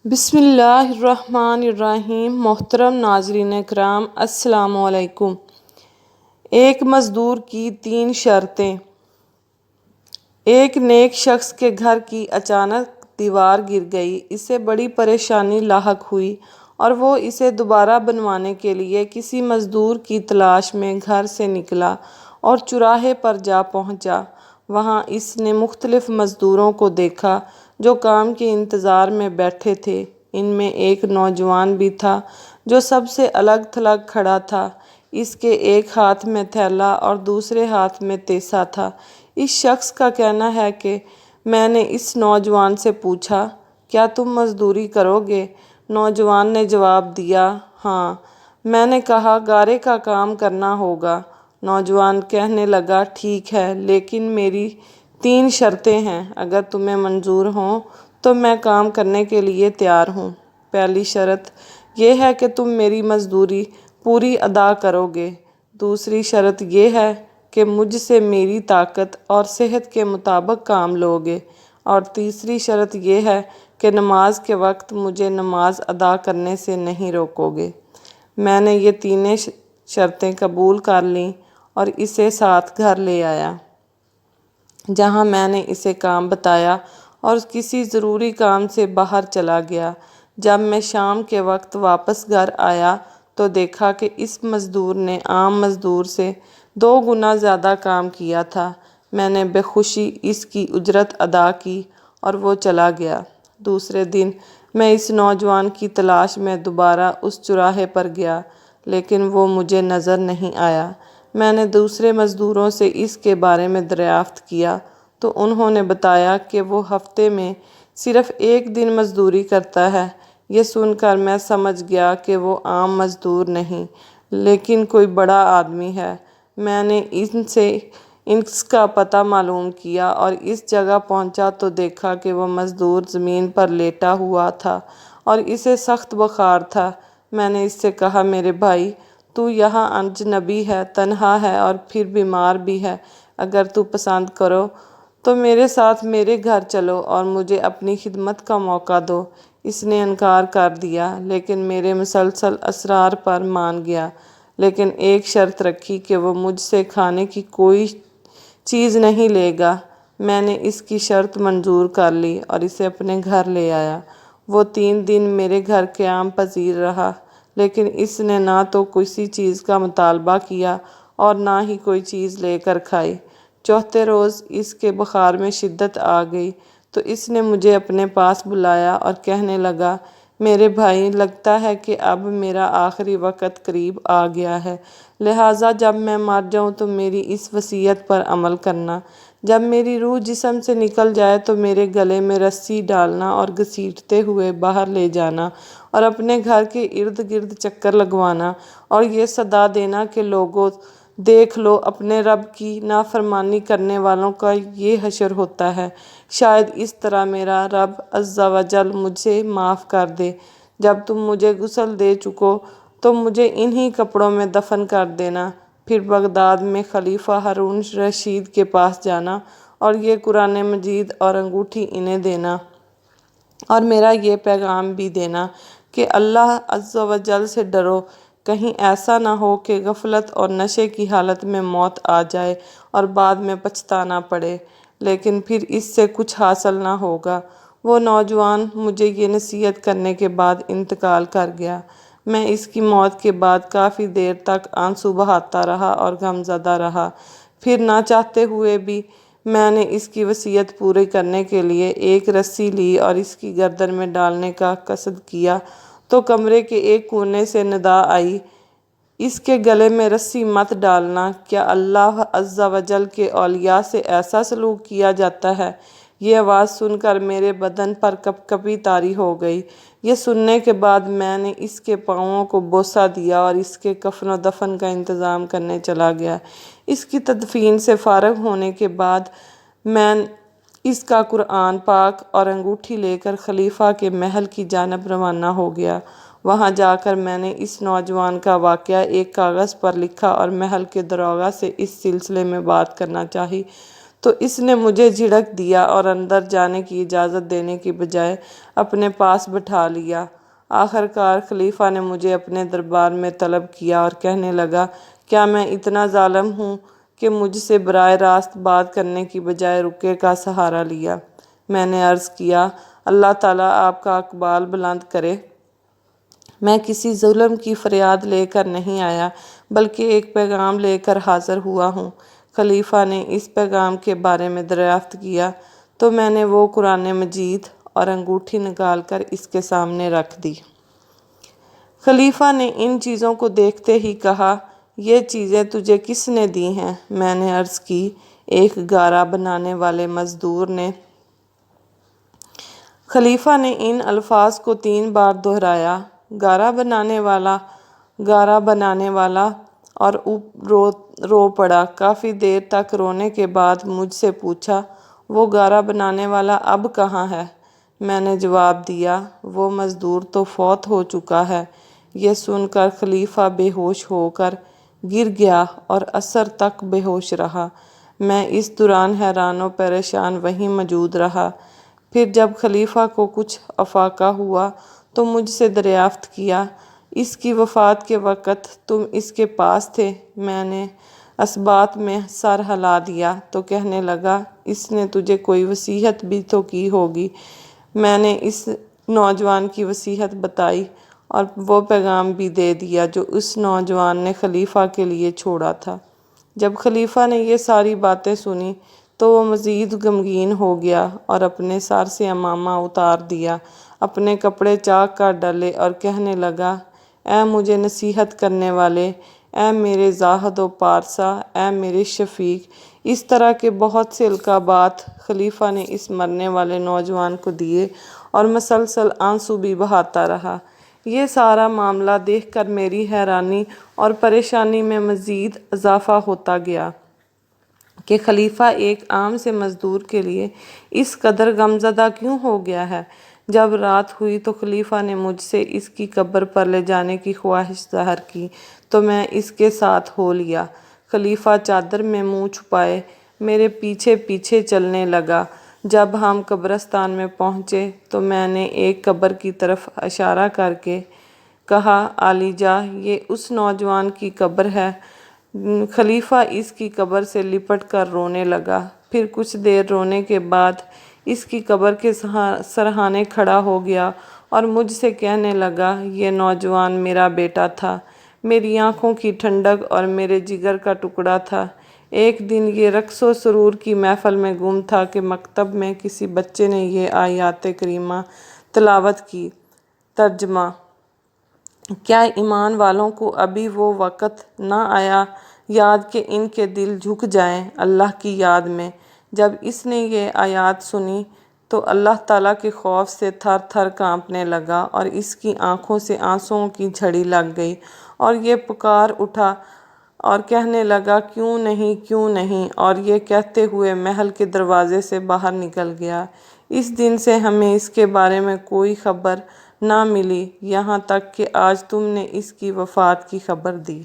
بسم اللہ الرحمن الرحیم۔ محترم ناظرین کرام، السلام علیکم۔ ایک مزدور کی 3 شرطیں۔ ایک نیک شخص کے گھر کی اچانک دیوار گر گئی، اسے بڑی پریشانی لاحق ہوئی اور وہ اسے دوبارہ بنوانے کے لیے کسی مزدور کی تلاش میں گھر سے نکلا اور چوراہے پر جا پہنچا۔ وہاں اس نے مختلف مزدوروں کو دیکھا جو کام کے انتظار میں بیٹھے تھے۔ ان میں ایک نوجوان بھی تھا جو سب سے الگ تھلگ کھڑا تھا۔ اس کے ایک ہاتھ میں تھیلا اور دوسرے ہاتھ میں تیسا تھا۔ اس شخص کا کہنا ہے کہ میں نے اس نوجوان سے پوچھا، کیا تم مزدوری کرو گے؟ نوجوان نے جواب دیا، ہاں۔ میں نے کہا، گارے کا کام کرنا ہوگا۔ نوجوان کہنے لگا، ٹھیک ہے، لیکن میری 3 شرطیں ہیں۔ اگر تمہیں منظور ہوں تو میں کام کرنے کے لیے تیار ہوں۔ پہلی شرط یہ ہے کہ تم میری مزدوری پوری ادا کرو گے۔ دوسری شرط یہ ہے کہ مجھ سے میری طاقت اور صحت کے مطابق کام لو گے۔ اور تیسری شرط یہ ہے کہ نماز کے وقت مجھے نماز ادا کرنے سے نہیں روکو گے۔ میں نے یہ تینوں شرطیں قبول کر لیں اور اسے ساتھ گھر لے آیا، جہاں میں نے اسے کام بتایا اور کسی ضروری کام سے باہر چلا گیا۔ جب میں شام کے وقت واپس گھر آیا تو دیکھا کہ اس مزدور نے عام مزدور سے 2 گنا زیادہ کام کیا تھا۔ میں نے بے خوشی اس کی اجرت ادا کی اور وہ چلا گیا۔ دوسرے دن میں اس نوجوان کی تلاش میں دوبارہ اس چوراہے پر گیا، لیکن وہ مجھے نظر نہیں آیا۔ میں نے دوسرے مزدوروں سے اس کے بارے میں دریافت کیا تو انہوں نے بتایا کہ وہ ہفتے میں صرف 1 دن مزدوری کرتا ہے۔ یہ سن کر میں سمجھ گیا کہ وہ عام مزدور نہیں، لیکن کوئی بڑا آدمی ہے۔ میں نے ان سے اس کا پتہ معلوم کیا اور اس جگہ پہنچا تو دیکھا کہ وہ مزدور زمین پر لیٹا ہوا تھا اور اسے سخت بخار تھا۔ میں نے اس سے کہا، میرے بھائی، تو یہاں اجنبی ہے، تنہا ہے اور پھر بیمار بھی ہے۔ اگر تو پسند کرو تو میرے ساتھ میرے گھر چلو اور مجھے اپنی خدمت کا موقع دو۔ اس نے انکار کر دیا، لیکن میرے مسلسل اصرار پر مان گیا، لیکن ایک شرط رکھی کہ وہ مجھ سے کھانے کی کوئی چیز نہیں لے گا۔ میں نے اس کی شرط منظور کر لی اور اسے اپنے گھر لے آیا۔ وہ 3 دن میرے گھر قیام پذیر رہا، لیکن اس نے نہ تو کسی چیز کا مطالبہ کیا اور نہ ہی کوئی چیز لے کر کھائی۔ چوتھے روز اس کے بخار میں شدت آ گئی تو اس نے مجھے اپنے پاس بلایا اور کہنے لگا، میرے بھائی، لگتا ہے کہ اب میرا آخری وقت قریب آ گیا ہے، لہٰذا جب میں مر جاؤں تو میری اس وصیت پر عمل کرنا۔ جب میری روح جسم سے نکل جائے تو میرے گلے میں رسی ڈالنا اور گھسیٹتے ہوئے باہر لے جانا اور اپنے گھر کے ارد گرد چکر لگوانا اور یہ صدا دینا کہ لوگو، دیکھ لو، اپنے رب کی نافرمانی کرنے والوں کا یہ حشر ہوتا ہے۔ شاید اس طرح میرا رب عز و جل مجھے معاف کر دے۔ جب تم مجھے غسل دے چکو تو مجھے انہی کپڑوں میں دفن کر دینا۔ پھر بغداد میں خلیفہ ہارون رشید کے پاس جانا اور یہ قرآن مجید اور انگوٹھی انہیں دینا اور میرا یہ پیغام بھی دینا کہ اللہ عز و جل سے ڈرو، کہیں ایسا نہ ہو کہ غفلت اور نشے کی حالت میں موت آ جائے اور بعد میں پچھتانا پڑے، لیکن پھر اس سے کچھ حاصل نہ ہوگا۔ وہ نوجوان مجھے یہ نصیحت کرنے کے بعد انتقال کر گیا۔ میں اس کی موت کے بعد کافی دیر تک آنسو بہاتا رہا اور غم زدہ رہا۔ پھر نہ چاہتے ہوئے بھی میں نے اس کی وصیت پوری کرنے کے لیے ایک رسی لی اور اس کی گردن میں ڈالنے کا قصد کیا تو کمرے کے ایک کونے سے ندا آئی، اس کے گلے میں رسی مت ڈالنا، کیا اللہ عز و جل کے اولیاء سے ایسا سلوک کیا جاتا ہے؟ یہ آواز سن کر میرے بدن پر کپکپی طاری ہو گئی۔ یہ سننے کے بعد میں نے اس کے پاؤں کو بوسہ دیا اور اس کے کفن و دفن کا انتظام کرنے چلا گیا۔ اس کی تدفین سے فارغ ہونے کے بعد میں اس کا قرآن پاک اور انگوٹھی لے کر خلیفہ کے محل کی جانب روانہ ہو گیا۔ وہاں جا کر میں نے اس نوجوان کا واقعہ ایک کاغذ پر لکھا اور محل کے داروغہ سے اس سلسلے میں بات کرنا چاہی تو اس نے مجھے جھڑک دیا اور اندر جانے کی اجازت دینے کی بجائے اپنے پاس بٹھا لیا۔ آخر کار خلیفہ نے مجھے اپنے دربار میں طلب کیا اور کہنے لگا، کیا میں اتنا ظالم ہوں کہ مجھ سے براہ راست بات کرنے کی بجائے رقیے کا سہارا لیا؟ میں نے عرض کیا، اللہ تعالیٰ آپ کا اقبال بلند کرے۔ میں کسی ظلم کی فریاد لے کر نہیں آیا بلکہ ایک پیغام لے کر حاضر ہوا ہوں۔ خلیفہ نے اس پیغام کے بارے میں دریافت کیا تو میں نے وہ قرآن مجید اور انگوٹھی نکال کر اس کے سامنے رکھ دی۔ خلیفہ نے ان چیزوں کو دیکھتے ہی کہا، یہ چیزیں تجھے کس نے دی ہیں؟ میں نے عرض کی، ایک گارا بنانے والے مزدور نے۔ خلیفہ نے ان الفاظ کو 3 بار دہرایا، گارا بنانے والا، گارا بنانے والا، اور رو پڑا۔ کافی دیر تک رونے کے بعد مجھ سے پوچھا، وہ گارا بنانے والا اب کہاں ہے؟ میں نے جواب دیا، وہ مزدور تو فوت ہو چکا ہے۔ یہ سن کر خلیفہ بے ہوش ہو کر گر گیا اور عصر تک بے ہوش رہا۔ میں اس دوران حیران و پریشان وہیں موجود رہا۔ پھر جب خلیفہ کو کچھ افاقہ ہوا تو مجھ سے دریافت کیا، اس کی وفات کے وقت تم اس کے پاس تھے؟ میں نے اثبات میں سر ہلا دیا تو کہنے لگا، اس نے تجھے کوئی وصیت بھی تو کی ہوگی۔ میں نے اس نوجوان کی وصیت بتائی اور وہ پیغام بھی دے دیا جو اس نوجوان نے خلیفہ کے لیے چھوڑا تھا۔ جب خلیفہ نے یہ ساری باتیں سنی تو وہ مزید غمگین ہو گیا اور اپنے سر سے عمامہ اتار دیا، اپنے کپڑے چاک کر ڈالے اور کہنے لگا، اے مجھے نصیحت کرنے والے، اے میرے زاہد و پارسا، اے میرے شفیق۔ اس طرح کے بہت سے القابات خلیفہ نے اس مرنے والے نوجوان کو دیے اور مسلسل آنسو بھی بہاتا رہا۔ یہ سارا معاملہ دیکھ کر میری حیرانی اور پریشانی میں مزید اضافہ ہوتا گیا کہ خلیفہ ایک عام سے مزدور کے لیے اس قدر غمزدہ کیوں ہو گیا ہے۔ جب رات ہوئی تو خلیفہ نے مجھ سے اس کی قبر پر لے جانے کی خواہش ظاہر کی تو میں اس کے ساتھ ہو لیا۔ خلیفہ چادر میں منہ چھپائے میرے پیچھے پیچھے چلنے لگا۔ جب ہم قبرستان میں پہنچے تو میں نے ایک قبر کی طرف اشارہ کر کے کہا، عالی جاں، یہ اس نوجوان کی قبر ہے۔ خلیفہ اس کی قبر سے لپٹ کر رونے لگا۔ پھر کچھ دیر رونے کے بعد اس کی قبر کے سرہانے کھڑا ہو گیا اور مجھ سے کہنے لگا، یہ نوجوان میرا بیٹا تھا، میری آنکھوں کی ٹھنڈک اور میرے جگر کا ٹکڑا تھا۔ ایک دن یہ رقص و سرور کی محفل میں گم تھا کہ مکتب میں کسی بچے نے یہ آیات کریمہ تلاوت کی۔ ترجمہ: کیا ایمان والوں کو ابھی وہ وقت نہ آیا یاد کہ ان کے دل جھک جائیں اللہ کی یاد میں؟ جب اس نے یہ آیات سنی تو اللہ تعالیٰ کے خوف سے تھر تھر کانپنے لگا اور اس کی آنکھوں سے آنسوؤں کی جھڑی لگ گئی اور یہ پکار اٹھا اور کہنے لگا، کیوں نہیں، کیوں نہیں، اور یہ کہتے ہوئے محل کے دروازے سے باہر نکل گیا۔ اس دن سے ہمیں اس کے بارے میں کوئی خبر نہ ملی یہاں تک کہ آج تم نے اس کی وفات کی خبر دی۔